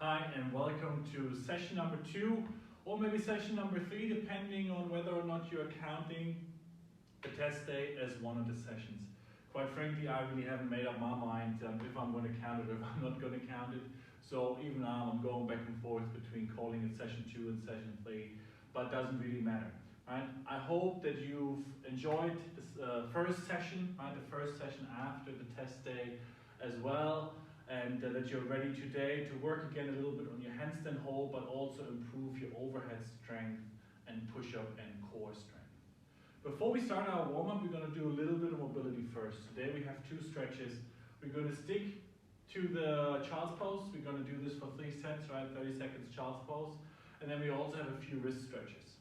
Hi and welcome to session number 2 or maybe session number 3 depending on whether or not you're counting the test day as one of the sessions. Quite frankly, I really haven't made up my mind if I'm going to count it or if I'm not going to count it. So even now I'm going back and forth between calling it session 2 and session 3, but it doesn't really matter. Right? I hope that you've enjoyed this first session, right? The first session after the test day as well, and that you're ready today to work again a little bit on your handstand hold, but also improve your overhead strength and push-up and core strength. Before we start our warm-up, we're going to do a little bit of mobility first. Today we have 2 stretches. We're going to stick to the child's pose. We're going to do this for 3 sets, right? 30 seconds child's pose. And then we also have a few wrist stretches.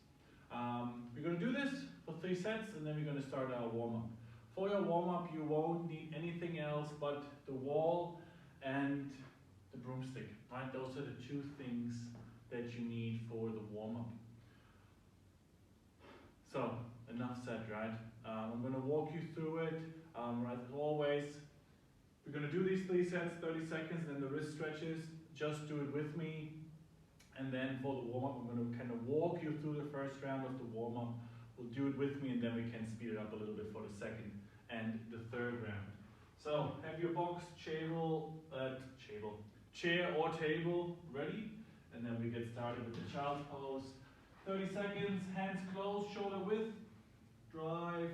We're going to do this for 3 sets and then we're going to start our warm-up. For your warm-up, you won't need anything else but the wall and the broomstick, right? Those are the 2 things that you need for the warm-up. So, enough said, right? I'm going to walk you through it. As always, we're going to do these 3 sets, 30 seconds, and then the wrist stretches. Just do it with me. And then for the warm-up, I'm going to kind of walk you through the first round of the warm-up. We'll do it with me, and then we can speed it up a little bit for the second and the third round. So have your box, chair or table ready, and then we get started with the child's pose. 30 seconds, hands closed, shoulder width. Drive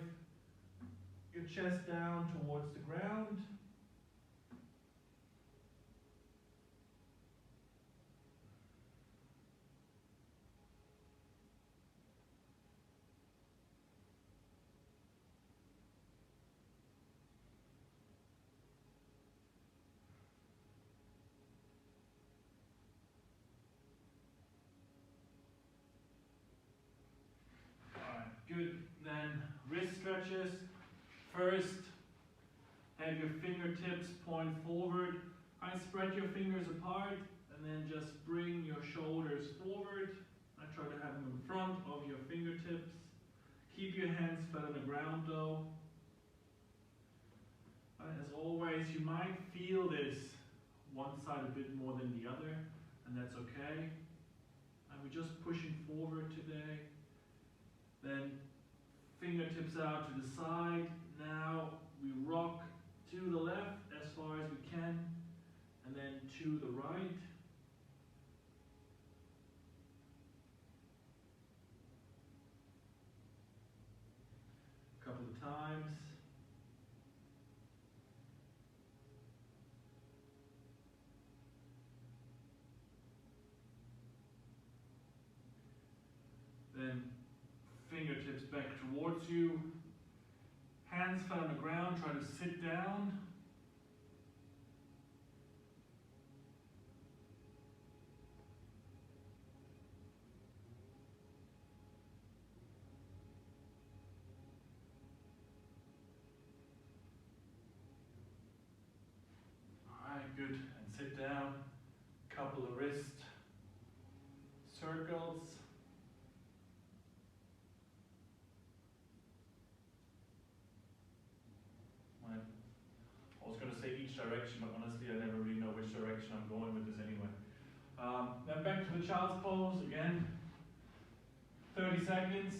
your chest down towards the ground. Good, then wrist stretches. First, have your fingertips point forward. I spread your fingers apart and then just bring your shoulders forward. I try to have them in front of your fingertips. Keep your hands flat on the ground though. As always, you might feel this one side a bit more than the other, and that's okay. And we're just pushing forward today. Then fingertips out to the side. Now we rock to the left as far as we can, and then to the right. A couple of times. Then fingertips back towards you, hands flat on the ground, try to sit down. Alright, good, and sit down. Couple of wrist circles. I was going to say each direction, but honestly I never really know which direction I'm going with this anyway. Then back to the child's pose again. 30 seconds.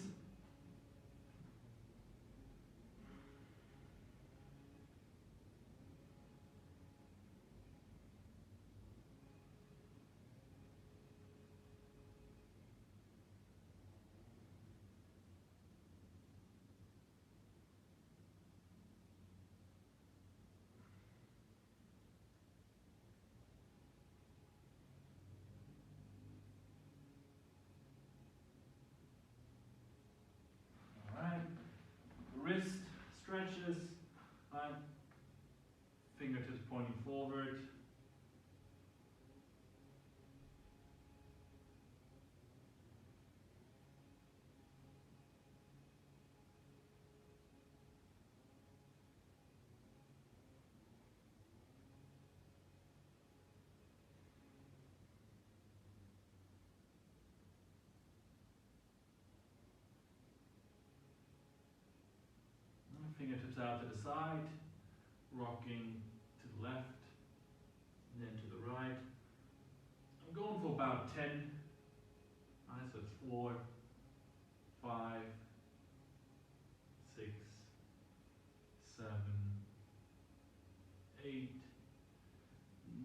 Wrist stretches, fingertips pointing forward. Fingertips out to the side, rocking to the left, and then to the right. about 10. Alright, so it's 4, 5, 6, 7, 8,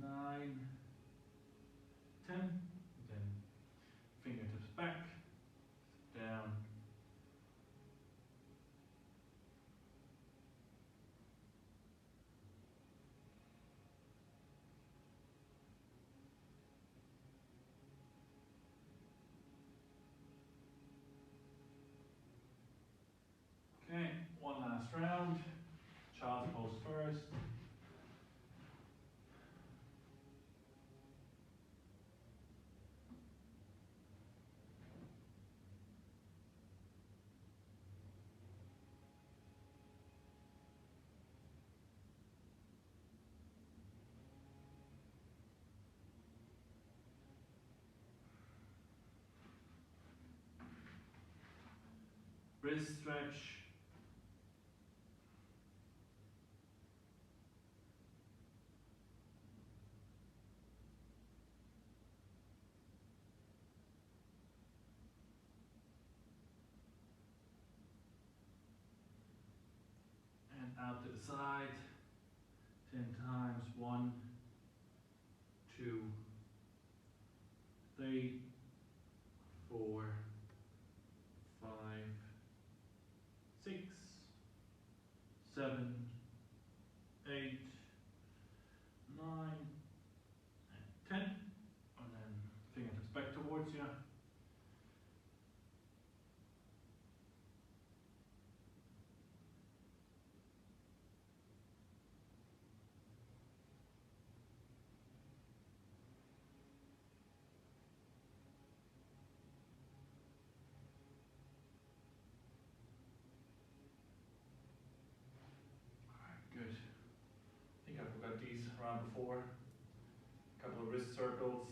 9, 10. Then fingertips back, down. Okay, one last round. Child's pose first. Wrist stretch. And out to the side. 10 times. 1, 2, 3, 4, 5, 6, 7, 8, 9, and 10. And then fingertips back towards you. Good. I think I forgot these around before. A couple of wrist circles.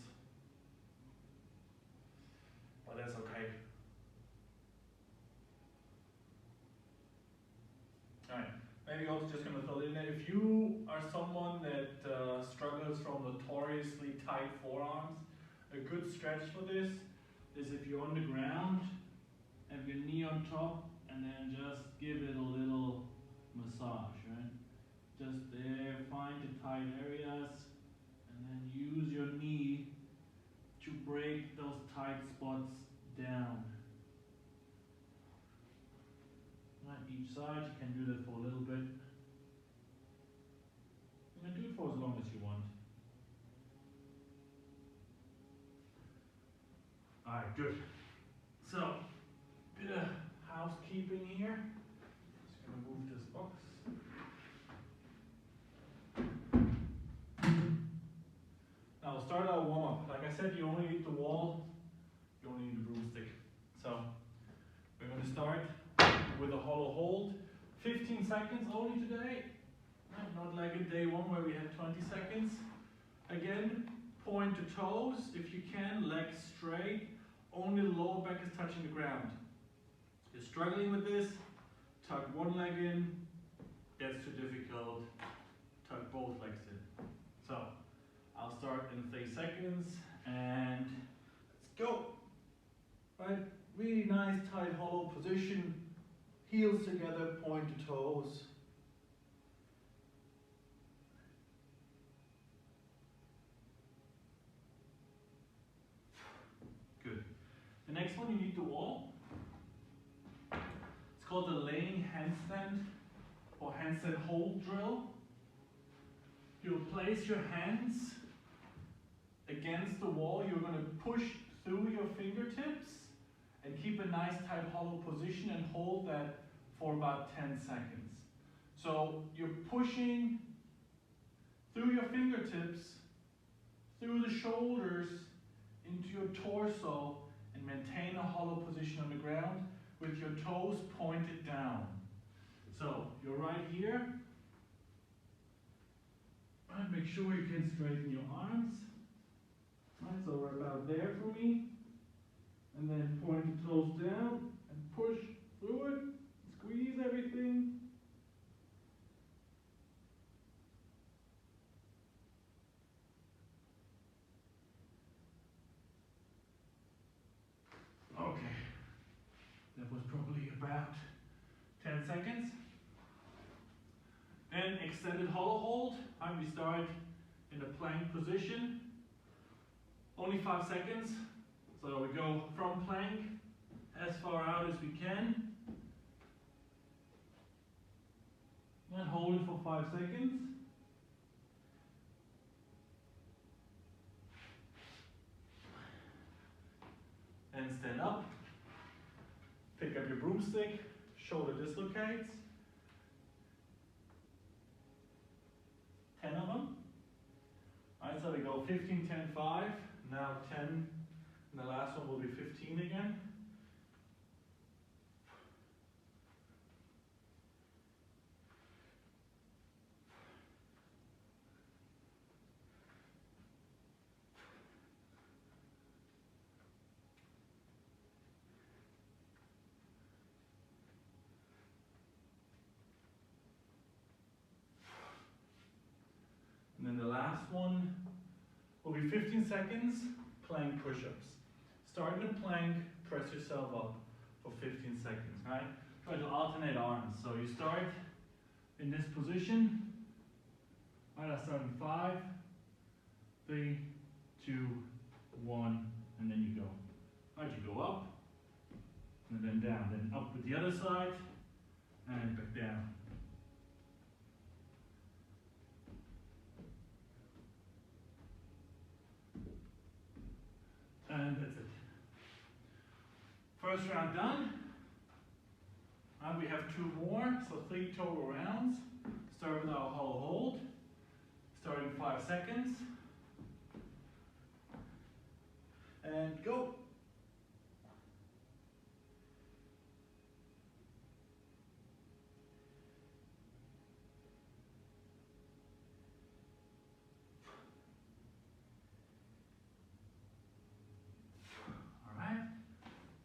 But that's okay. Alright, maybe also just going to throw in there, if you are someone that struggles from notoriously tight forearms, a good stretch for this is if you're on the ground, have your knee on top, and then just give it a little massage, right? Just there, find the tight areas, and then use your knee to break those tight spots down. Right, each side, you can do that for a little bit. You can do it for as long as you want. Alright, good. So, bit of housekeeping here. Just gonna move this box. Now we'll start our warm up. Like I said, you only need the wall, you only need the broomstick. So we're going to start with a hollow hold. 15 seconds only today. Not like a day one where we had 20 seconds. Again, point to toes if you can, legs straight. Only the lower back is touching the ground. If you're struggling with this, tuck one leg in. Gets too difficult, tuck both legs in. So I'll start in 3 seconds and let's go. Right, really nice tight hollow position. Heels together, point to toes. Good. The next one, you need the wall. It's called the laying handstand or handstand hold drill. You'll place your hands against the wall. You're going to push through your fingertips and keep a nice tight hollow position and hold that for about 10 seconds. So you're pushing through your fingertips, through the shoulders, into your torso, and maintain a hollow position on the ground with your toes pointed down. So you're right here. Right, make sure you can straighten your arms. Right, so we're about there for me. And then point the toes down and push through it. Squeeze everything. about 10 seconds. Then extended hollow hold. We start in the plank position. Only 5 seconds. So we go from plank as far out as we can. And hold it for 5 seconds. And stand up. Pick up your broomstick. Shoulder dislocates. 10 of them. Alright, so we go 15, 10, 5. Now 10. And the last one will be 15 again. And then the last one will be 15 seconds, plank push-ups. Start in a plank, press yourself up for 15 seconds, right? Try to alternate arms. So you start in this position. Right, I start in 5, 3, 2, 1, and then you go. Right, you go up, and then down. Then up with the other side, and back down. And that's it. First round done. And we have 2 more, so 3 total rounds. Start with our hollow hold. Start in 5 seconds. And go.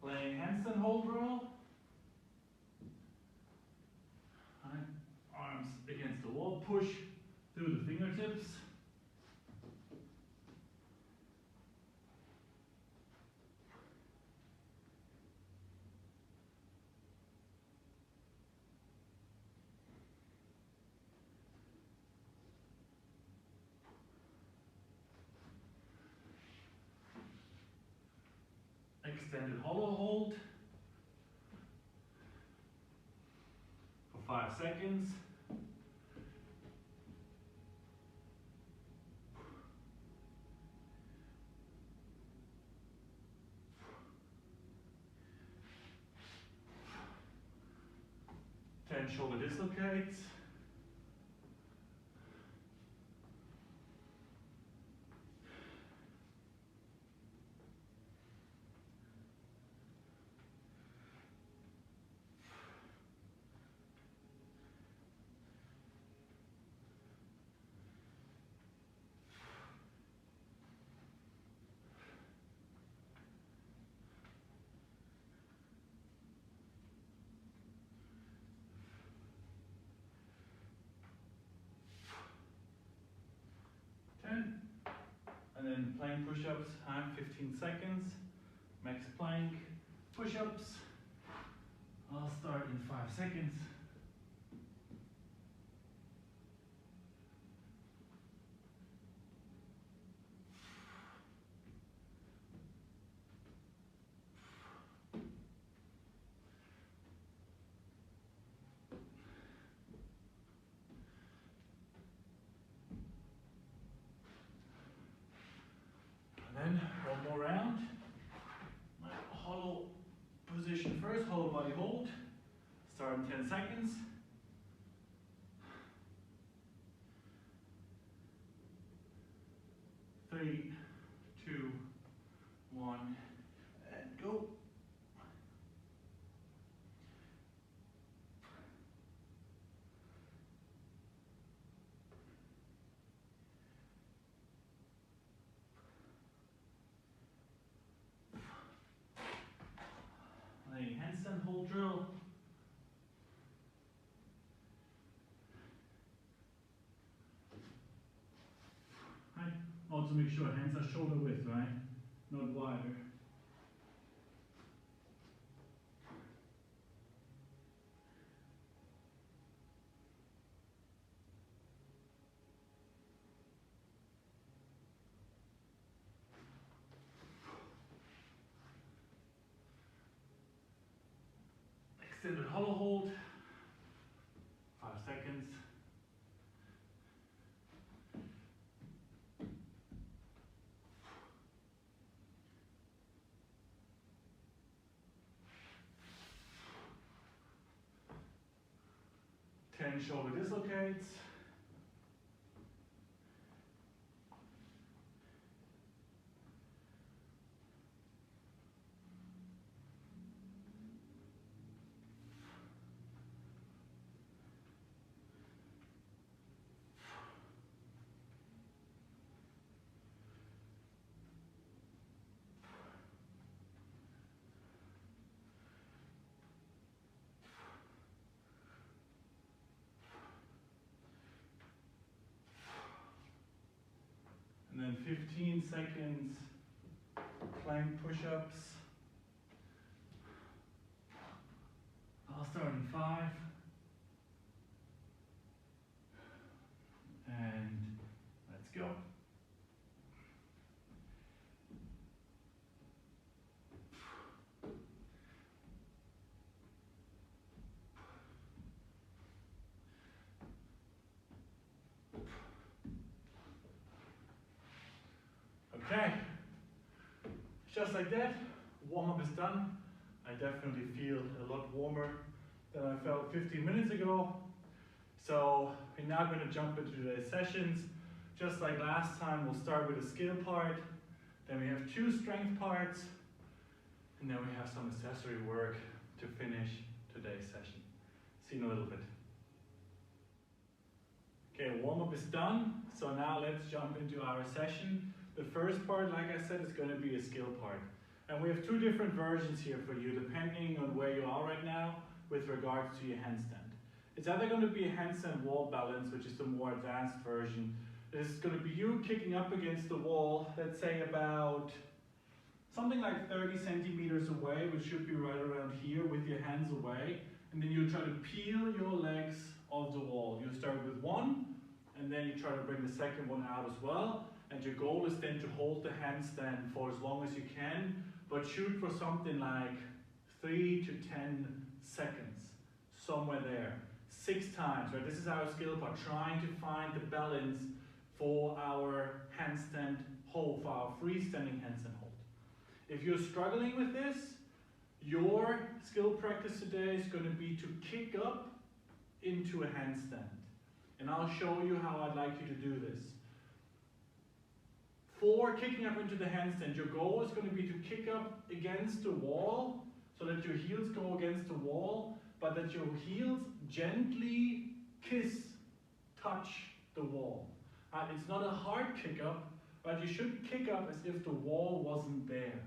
Laying handstand hold drill. Right. Arms against the wall. Push through the fingertips. Extended hollow hold for 5 seconds. Shoulder dislocates. And then plank push-ups, 15 seconds. Max plank push-ups. I'll start in 5 seconds. Then one more round. Hollow position first, hollow body hold. Start in 10 seconds. Three, 2, 1, and go. Handstand hold drill. Right. Also make sure hands are shoulder width, right? Not wider. Extended hollow hold, 5 seconds. Shoulder dislocates. And then 15 seconds plank push-ups. I'll start in 5. And let's go. Okay, just like that, warm-up is done. I definitely feel a lot warmer than I felt 15 minutes ago. So we're now going to jump into today's sessions. Just like last time, we'll start with a skill part, then we have 2 strength parts, and then we have some accessory work to finish today's session. See you in a little bit. Okay, warm-up is done, so now let's jump into our session. The first part, like I said, is going to be a skill part. And we have 2 different versions here for you, depending on where you are right now with regards to your handstand. It's either going to be a handstand wall balance, which is the more advanced version. This is going to be you kicking up against the wall, let's say about something like 30 centimeters away, which should be right around here with your hands away. And then you try to peel your legs off the wall. You start with 1, and then you try to bring the second one out as well. And your goal is then to hold the handstand for as long as you can, but shoot for something like 3 to 10 seconds, somewhere there. 6 times, right? This is our skill part, trying to find the balance for our handstand hold, for our freestanding handstand hold. If you're struggling with this, your skill practice today is going to be to kick up into a handstand. And I'll show you how I'd like you to do this. For kicking up into the handstand, your goal is going to be to kick up against the wall so that your heels go against the wall, but that your heels gently touch the wall. It's not a hard kick up, but you should kick up as if the wall wasn't there.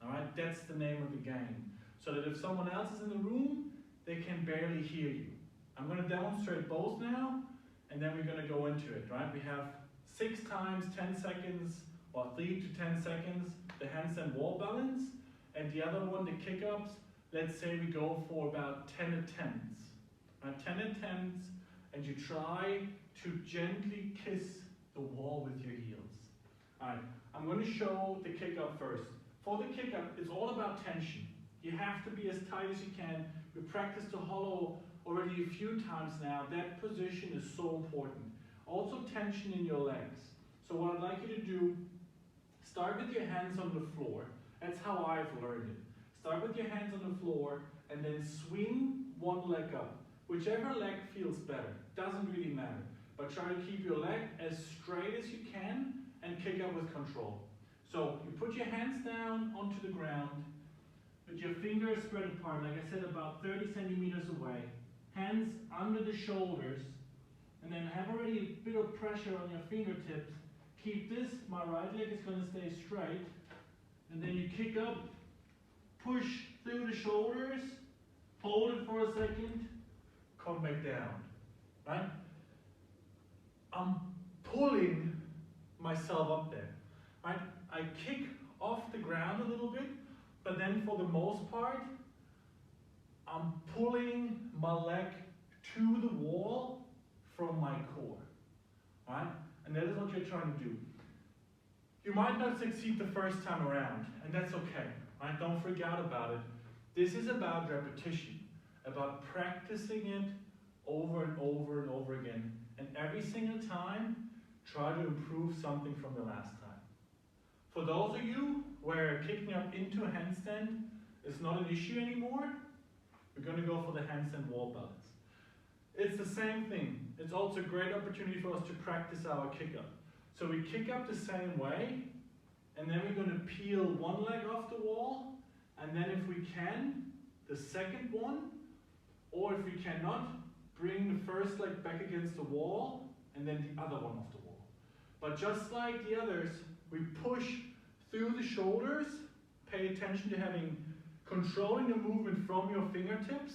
All right, that's the name of the game. So that if someone else is in the room, they can barely hear you. I'm going to demonstrate both now, and then we're going to go into it, right? We have 6 times 10 seconds, or 3 to 10 seconds, the handstand wall balance, and the other one, the kick-ups, let's say we go for about 10 attempts. 10 attempts, and you try to gently kiss the wall with your heels. Alright, I'm going to show the kick-up first. For the kick-up, it's all about tension. You have to be as tight as you can. We practiced the hollow already a few times now. That position is so important. Also tension in your legs. So what I'd like you to do, start with your hands on the floor. That's how I've learned it. Start with your hands on the floor and then swing one leg up. Whichever leg feels better, doesn't really matter. But try to keep your leg as straight as you can and kick up with control. So you put your hands down onto the ground with your fingers spread apart, like I said, about 30 centimeters away. Hands under the shoulders, and then have already a bit of pressure on your fingertips. Keep this, my right leg is going to stay straight, and then you kick up, push through the shoulders, hold it for a second, come back down, right? I'm pulling myself up there, right? I kick off the ground a little bit, but then for the most part, I'm pulling my leg to the wall from my core, right? And that is what you're trying to do. You might not succeed the first time around, and that's okay, right? Don't freak out about it. This is about repetition. about practicing it over and over and over again. And every single time, try to improve something from the last time. For those of you where kicking up into a handstand is not an issue anymore, we're going to go for the handstand wall balance. It's the same thing. It's also a great opportunity for us to practice our kick up. So we kick up the same way, and then we're going to peel one leg off the wall, and then if we can, the second one, or if we cannot, bring the first leg back against the wall, and then the other one off the wall. But just like the others, we push through the shoulders, pay attention to controlling the movement from your fingertips,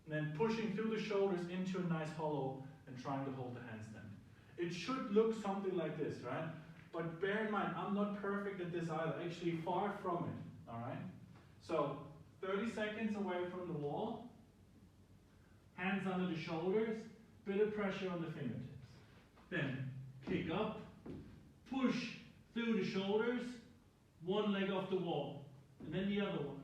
and then pushing through the shoulders into a nice hollow and trying to hold the handstand. It should look something like this, right? But bear in mind, I'm not perfect at this either, actually far from it, all right? So 30 seconds away from the wall, hands under the shoulders, bit of pressure on the fingertips. Then kick up, push through the shoulders, one leg off the wall, and then the other one.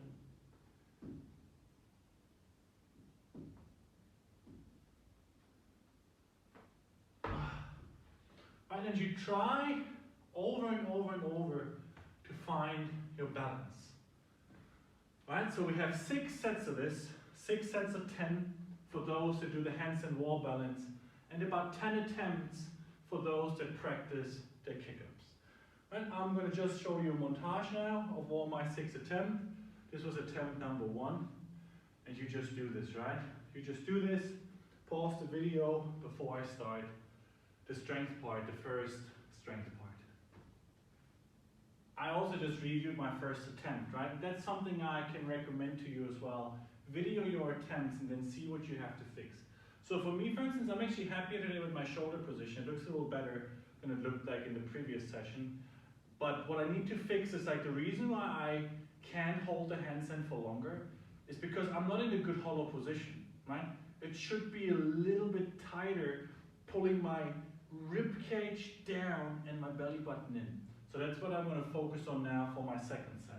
Right, and you try over and over and over to find your balance. Right, so we have 6 sets of this, 6 sets of 10 for those that do the handstand wall balance, and about 10 attempts for those that practice their kick-ups. Right, I'm going to just show you a montage now of all my 6 attempts. This was attempt number 1, and you just do this, right? You just do this, pause the video before I start the strength part, the first strength part. I also just reviewed my first attempt, right? That's something I can recommend to you as well. Video your attempts and then see what you have to fix. So for me, for instance, I'm actually happier today with my shoulder position. It looks a little better than it looked like in the previous session. But what I need to fix is like the reason why I can't hold the handstand for longer is because I'm not in a good hollow position, right? It should be a little bit tighter, pulling my rib cage down and my belly button in. So that's what I'm going to focus on now for my second set.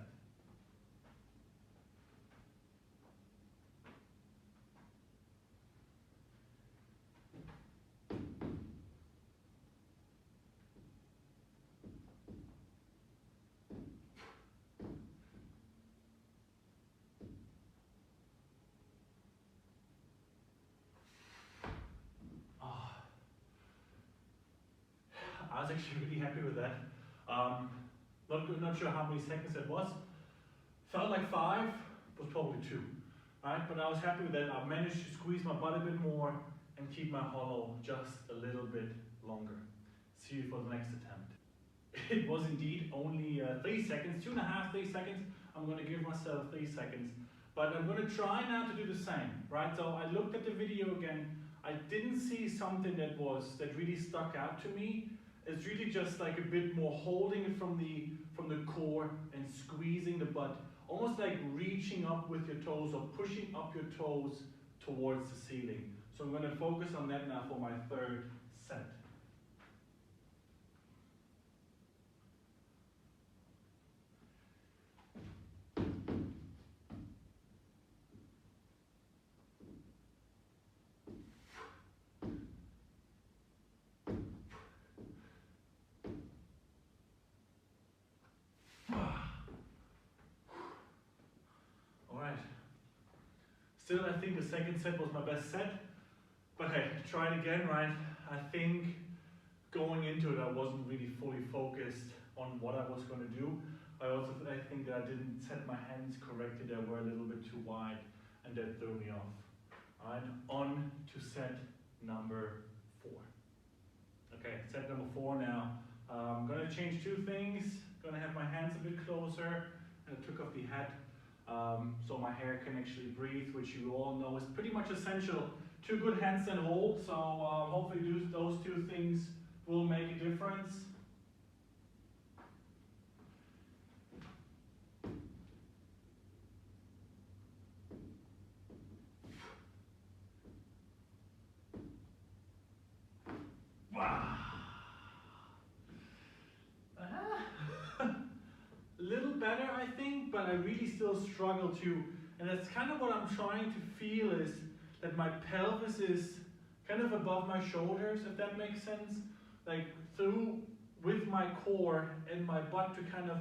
I was actually really happy with that. Not sure how many seconds it was. Felt like 5, was probably 2. Right? But I was happy with that. I managed to squeeze my butt a bit more and keep my hollow just a little bit longer. See you for the next attempt. It was indeed only 3 seconds, 2.5, 3 seconds. I'm going to give myself 3 seconds. But I'm going to try now to do the same. Right? So I looked at the video again. I didn't see something that really stuck out to me. It's really just like a bit more holding it from the core and squeezing the butt, almost like reaching up with your toes or pushing up your toes towards the ceiling. So I'm going to focus on that now for my third set. Still, I think the second set was my best set, but hey, try it again, right? I think going into it, I wasn't really fully focused on what I was going to do. I think that I didn't set my hands correctly. They were a little bit too wide, and that threw me off. All right, on to set number 4. Okay, set number 4 now. I'm going to change 2 things. Going to have my hands a bit closer, and I took off the hat. So my hair can actually breathe, which you all know is pretty much essential to a good handstand hold. So hopefully those 2 things will make a difference. Wow. A little better, I think, but I really still struggle to And that's kind of what I'm trying to feel, is that my pelvis is kind of above my shoulders, if that makes sense. Like through with my core and my butt to kind of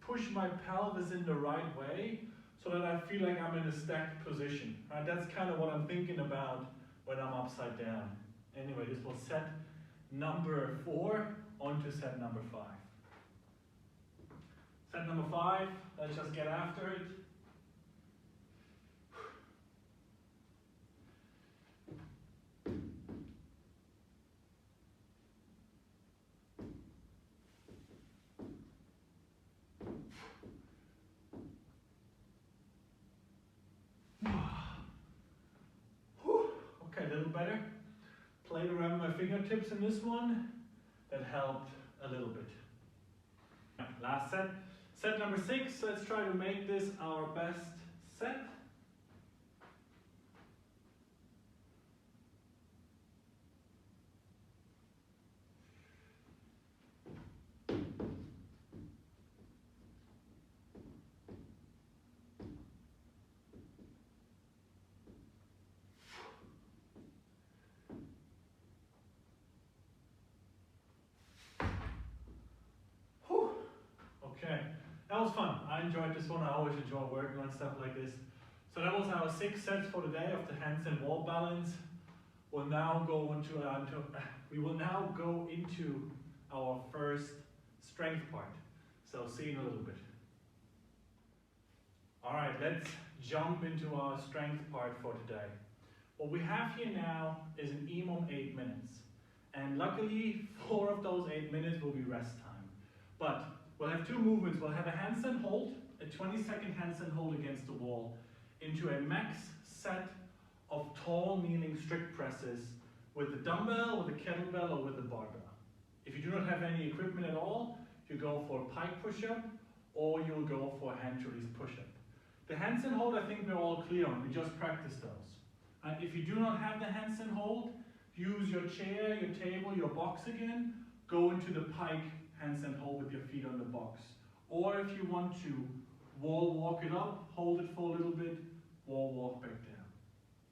push my pelvis in the right way so that I feel like I'm in a stacked position. Right? That's kind of what I'm thinking about when I'm upside down. Anyway, this was set number 4 onto set number 5. Set number 5, let's just get after it. Okay, a little better. Played around my fingertips in this one. That helped a little bit. Last set. Set number 6. Let's try to make this our best set. Okay, that was fun. I enjoyed this one. I always enjoy working on stuff like this. So that was our 6 sets for today of the handstand wall balance. We'll now go into we will now go into our first strength part. So see you in a little bit. All right, let's jump into our strength part for today. What we have here now is an EMOM 8 minutes. And luckily, 4 of those 8 minutes will be rest time. But we'll have 2 movements. We'll have a handstand hold, a 20-second handstand hold against the wall, into a max set of tall kneeling strict presses with the dumbbell, with the kettlebell, or with the barbell. If you do not have any equipment at all, you go for a pike push-up, or you'll go for a hand release push-up. The handstand hold, I think we're all clear on. We just practiced those. If you do not have the handstand hold, use your chair, your table, your box again. Go into the pike handstand hold with your feet on the box. Or if you want to wall walk it up, hold it for a little bit, wall walk back down.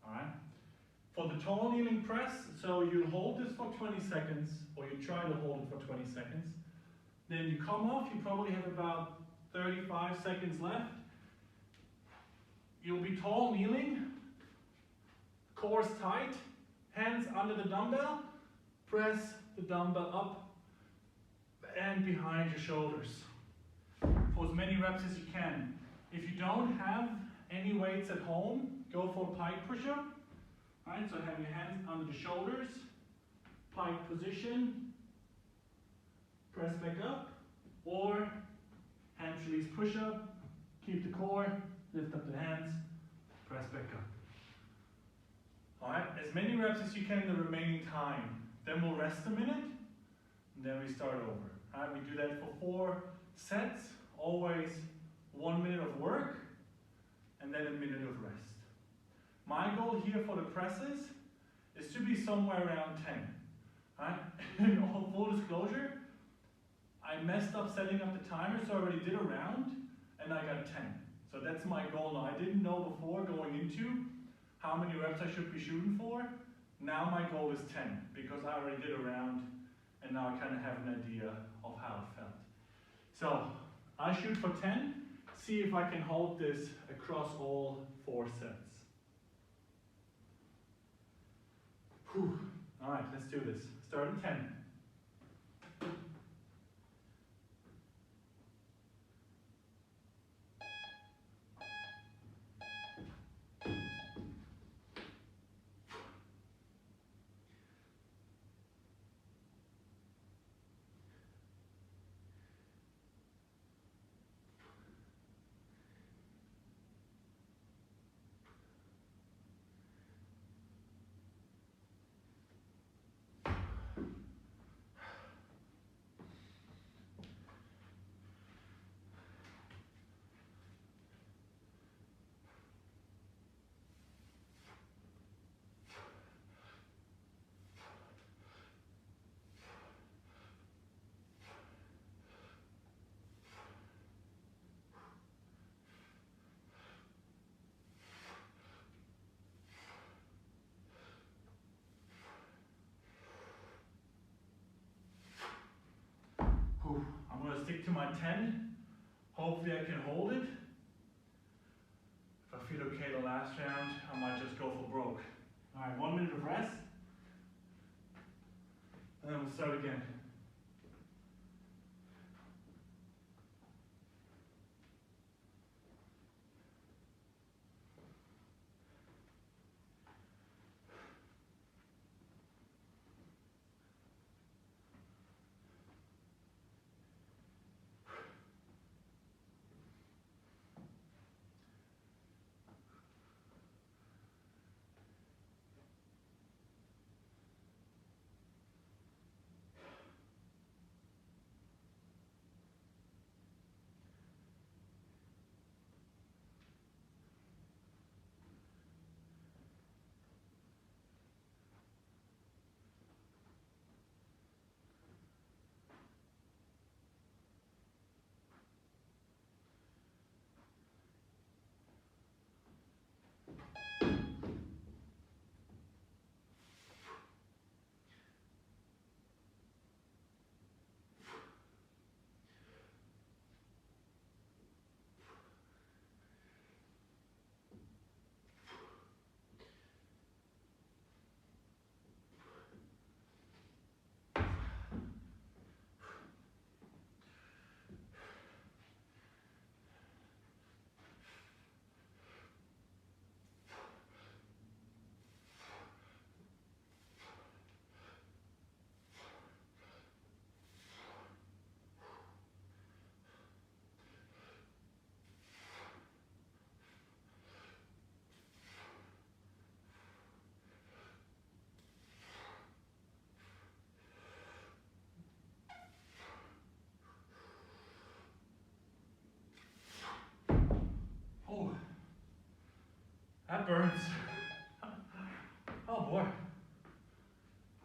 Alright? For the tall kneeling press, so you hold this for 20 seconds, or you try to hold it for 20 seconds. Then you come off, you probably have about 35 seconds left. You'll be tall kneeling, core's tight, hands under the dumbbell, press the dumbbell up and behind your shoulders for as many reps as you can. If you don't have any weights at home, go for a pike push-up. Right, so have your hands under the shoulders, pike position, press back up, or hand release push-up, keep the core, lift up the hands, press back up. Alright, as many reps as you can in the remaining time. Then we'll rest a minute, and then we start over. Alright, we do that for 4 sets, always 1 minute of work, and then a minute of rest. My goal here for the presses is to be somewhere around 10. Right? In all full disclosure, I messed up setting up the timer, so I already did a round, and I got 10. So that's my goal now. I didn't know before going into how many reps I should be shooting for. Now my goal is 10, because I already did a round, and now I kind of have an idea of how it felt. So I shoot for 10, see if I can hold this across all 4 sets. Whew. All right, let's do this. Start at 10. 10. Hopefully I can hold it. If I feel okay the last round, I might just go for broke. All right, 1 minute of rest. And then we'll start again. That burns. Oh boy.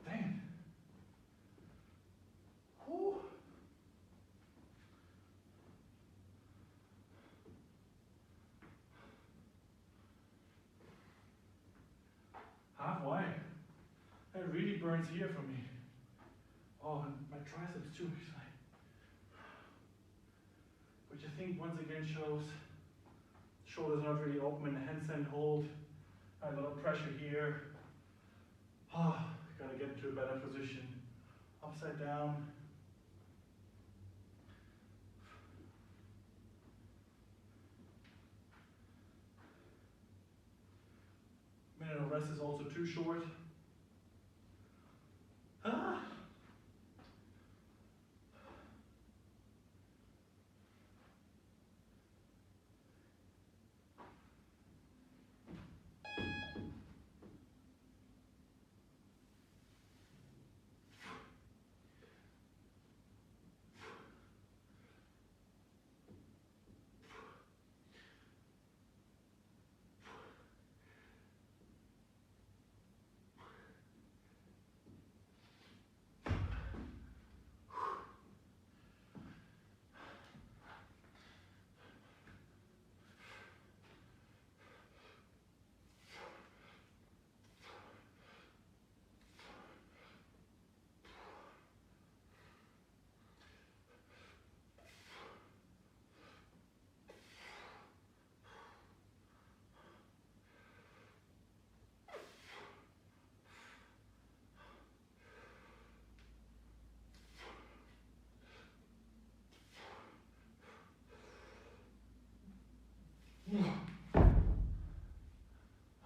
Dang. Whew. Halfway. That really burns here for me. Oh, and my triceps too, actually. Which I think once again shows shoulders not really open in the handstand hold. A lot of pressure here. Oh, gotta get into a better position. Upside down. Minute of rest is also too short. Ah.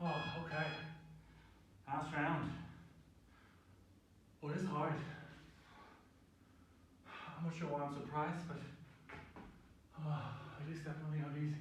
Oh, okay. Last round. Oh, it is hard. I'm not sure why I'm surprised, but it is definitely not easy.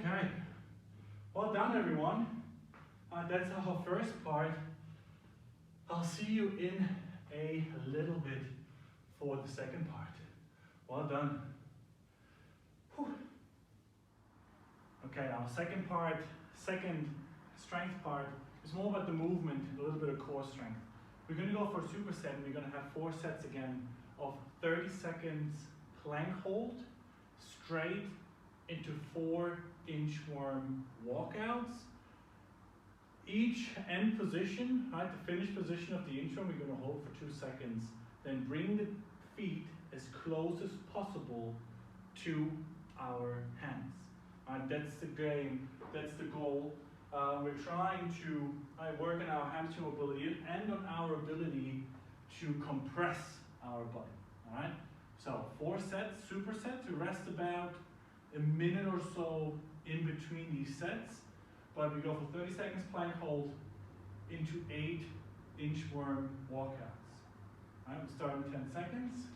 Okay, well done everyone. That's our first part. I'll see you in a little bit for the second part. Well done. Whew. Okay, our second part, second strength part, is more about the movement, a little bit of core strength. We're going to go for a superset, and we're going to have 4 sets again of 30 seconds plank hold, straight into 4 inchworm walkouts. Each end position, right, the finish position of the inchworm, we're going to hold for 2 seconds. Then bring the feet as close as possible to our hands. That's the game, that's the goal. We're trying to work on our hamstring mobility and on our ability to compress our body. All right. So 4 sets, supersets. We rest about a minute or so in between these sets, but we go for 30 seconds plank hold into 8 inchworm walkouts. All right. We start in 10 seconds.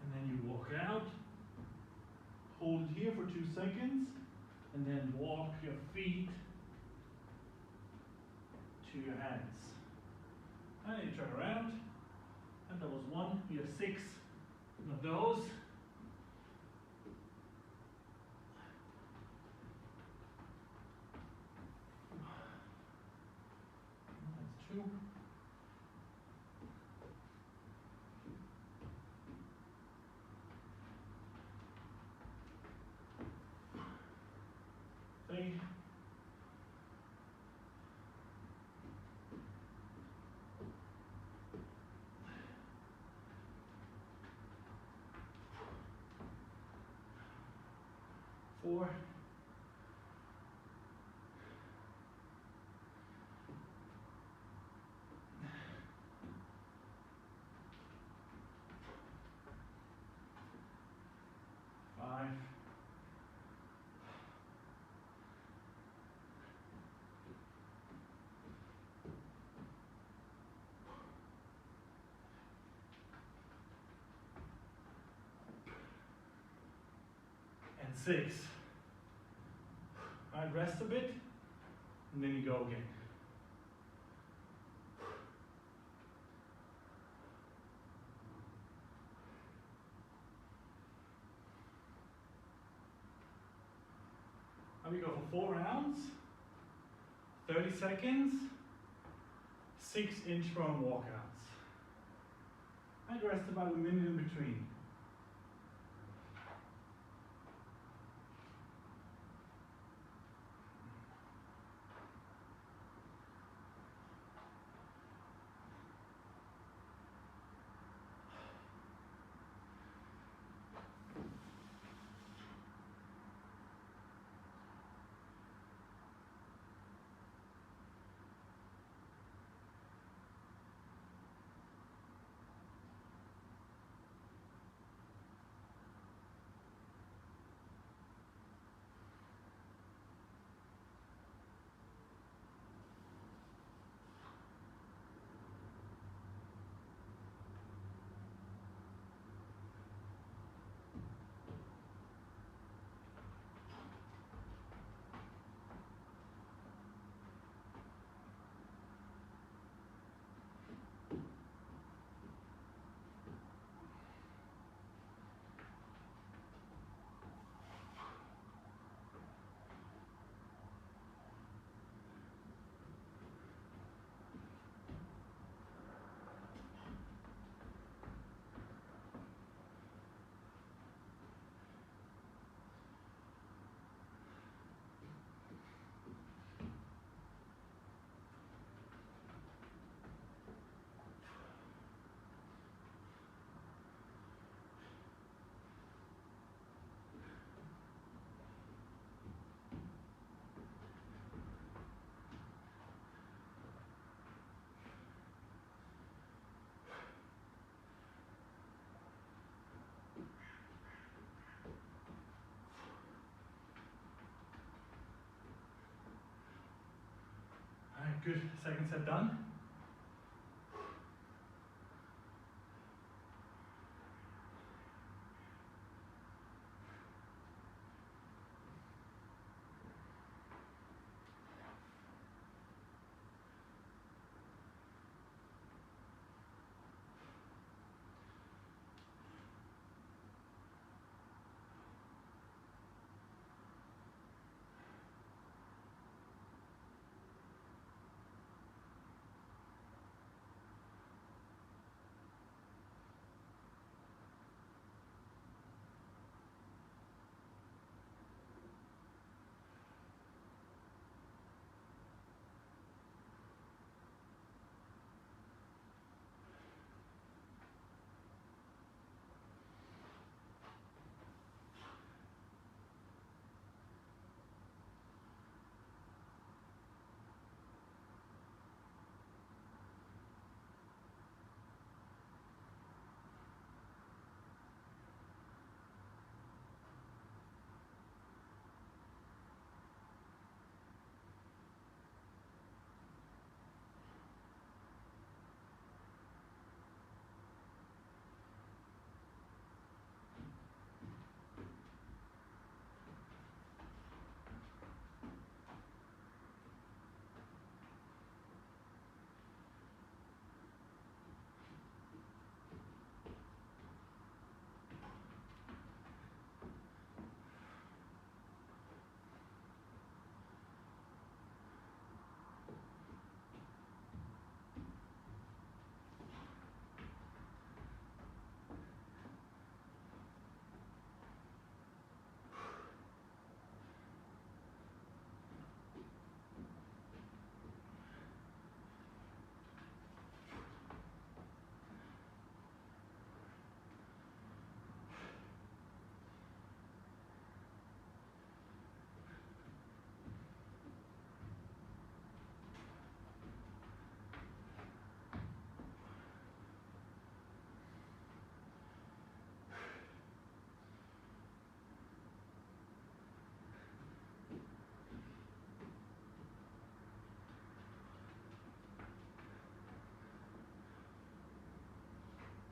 And then you walk out, hold it here for 2 seconds, and then walk your feet to your hands. And you turn around, and that was 1. We have 6 of those. That's 2. Three. 4. 5. And 6. All right, rest a bit, and then you go again. And we go for 4 rounds, 30 seconds, 6 inchworm walkouts. And rest about a minute in between. Good, second set done.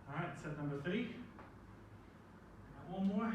All right, set number 3. Got one more.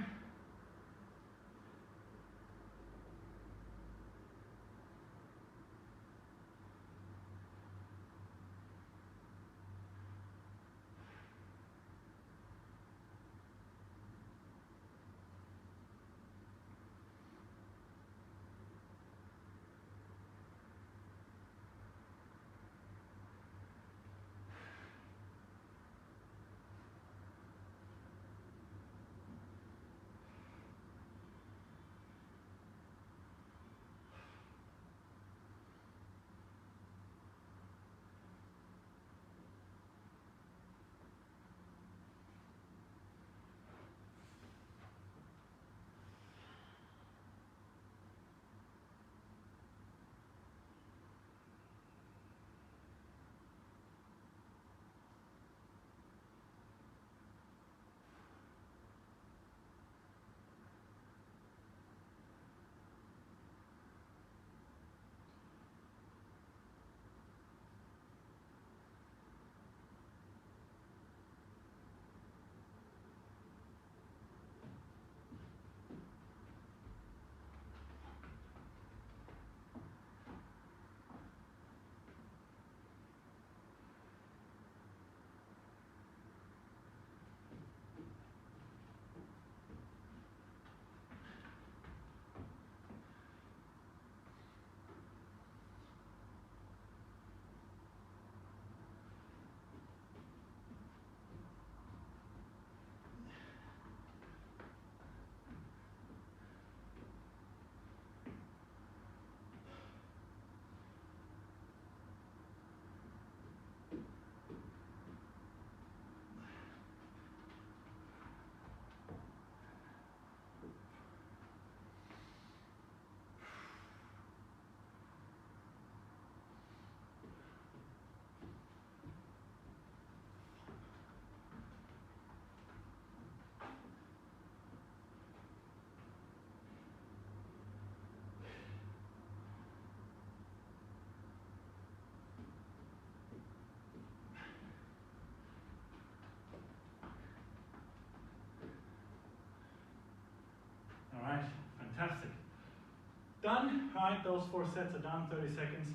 done, right? Those 4 sets are done, 30 seconds,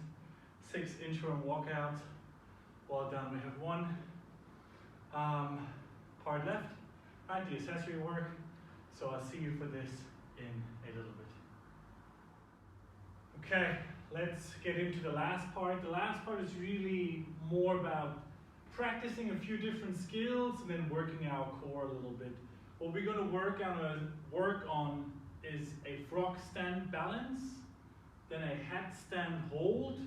6 inchworm walkouts. Well done. We have one part left, right? The accessory work. So I'll see you for this in a little bit. Okay, let's get into the last part. The last part is really more about practicing a few different skills and then working our core a little bit. What we're going to work on is a frog stand balance, then a headstand hold,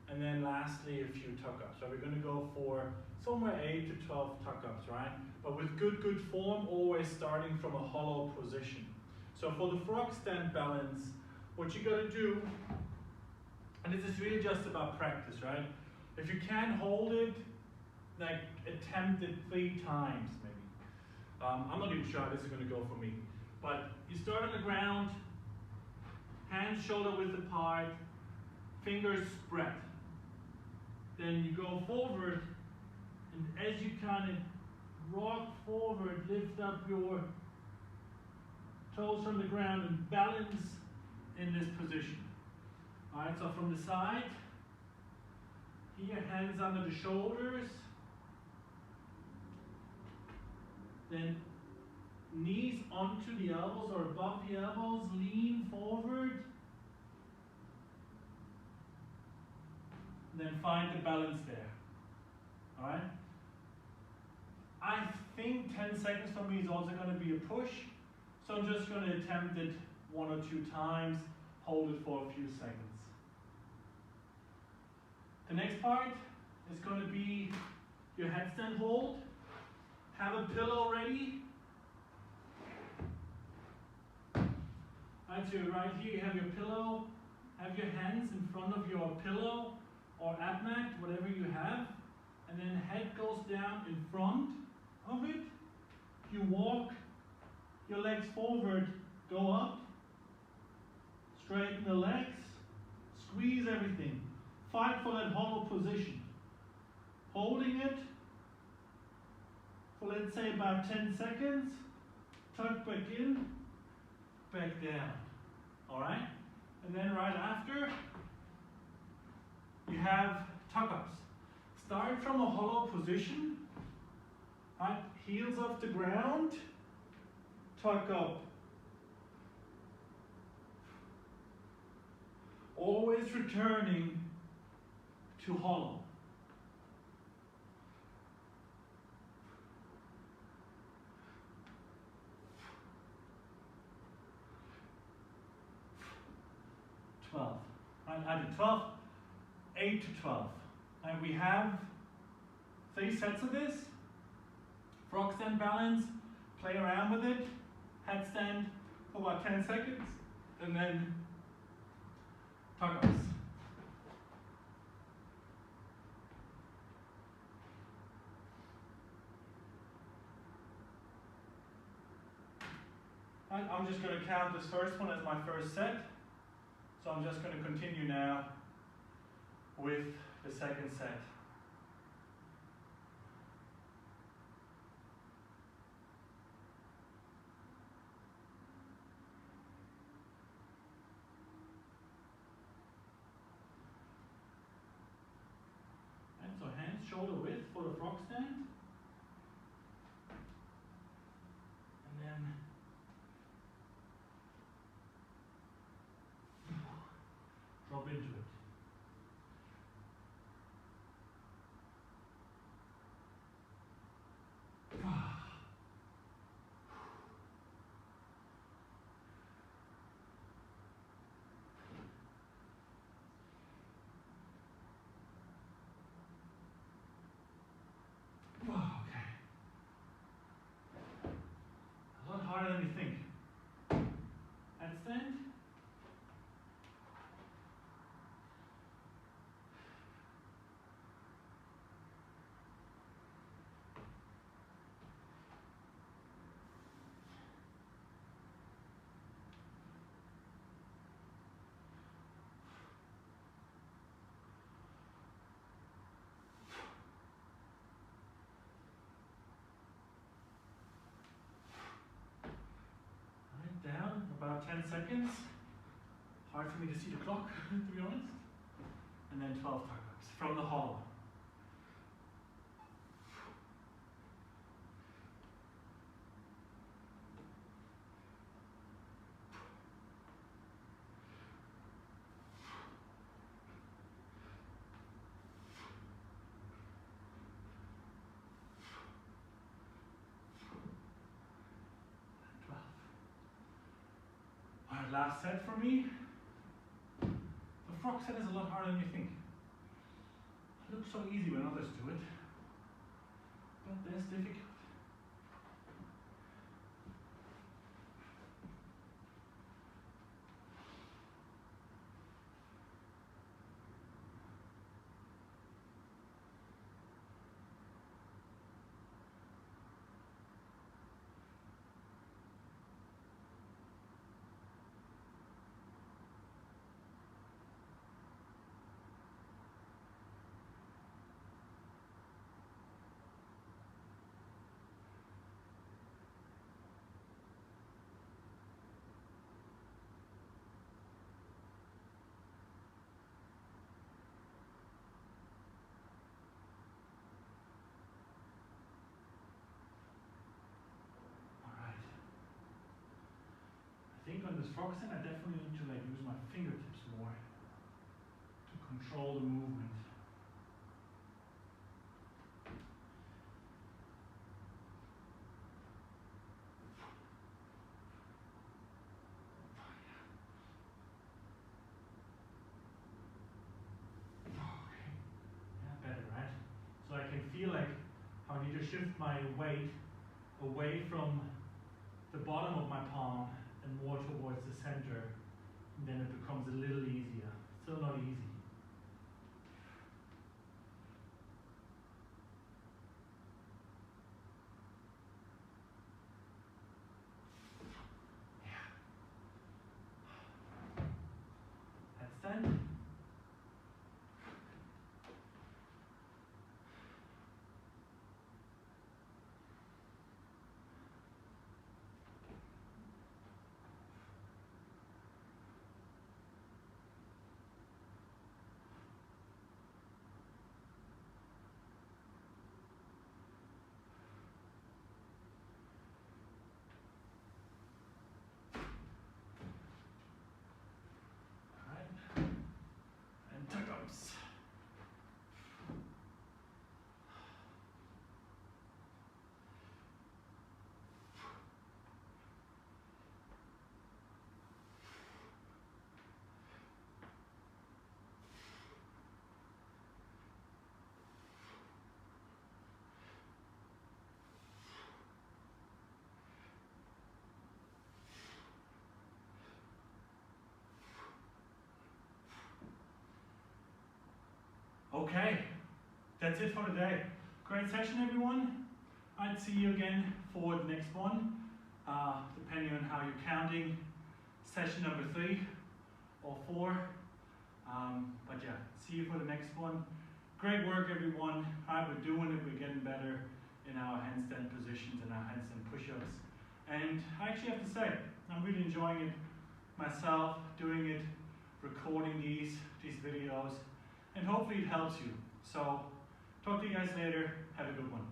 and then lastly a few tuck-ups. So we're going to go for somewhere 8 to 12 tuck-ups, right? But with good form, always starting from a hollow position. So for the frog stand balance, what you got to do, and this is really just about practice, right? If you can't hold it, like attempt it 3 times maybe. I'm not even sure how this is going to go for me. But you start on the ground, hands shoulder width apart, fingers spread. Then you go forward, and as you kind of rock forward, lift up your toes from the ground and balance in this position. Alright, so from the side, here, hands under the shoulders, then knees onto the elbows or above the elbows, lean forward, and then find the balance there. Alright? I think 10 seconds for me is also going to be a push, so I'm just going to attempt it 1 or 2 times, hold it for a few seconds. The next part is going to be your headstand hold. Have a pillow ready. Right, so right here you have your pillow. Have your hands in front of your pillow or ab mat, whatever you have. And then head goes down in front of it. You walk your legs forward, go up. Straighten the legs. Squeeze everything. Fight for that hollow position. Holding it for let's say about 10 seconds. Tuck back in, back down. Alright? And then right after, you have tuck-ups. Start from a hollow position. Right? Heels off the ground. Tuck up. Always returning to hollow. I did 12, 8 to 12. And we have 3 sets of this. Frog stand balance, play around with it, headstand for about 10 seconds, and then tuck-ups. And I'm just going to count this first one as my first set. So I'm just going to continue now with the second set. And so hands shoulder width for the frog stand. And then drop into it. Okay. A lot harder than you think. Headstand. Down, about 10 seconds. hard for me to see the clock, to be honest. And then 12 tuck-ups from the hollow. Alright, last set for me. The frog set is a lot harder than you think. It looks so easy when others do it, but that's difficult. I think on this frog set I definitely need to use my fingertips more to control the movement. Okay, yeah, better, right? So I can feel like how I need to shift my weight away from the bottom of my palm and more towards the center, and then it becomes a little easier. Still not easy. Yeah. Headstand. Okay, that's it for today. Great session, everyone. I'd see you again for the next one, depending on how you're counting, session number 3 or 4. But yeah, see you for the next one. Great work, everyone. We're doing it, we're getting better in our handstand positions and our handstand push-ups. And I actually have to say, I'm really enjoying it myself, doing it, recording these videos, and hopefully it helps you. So, talk to you guys later. Have a good one.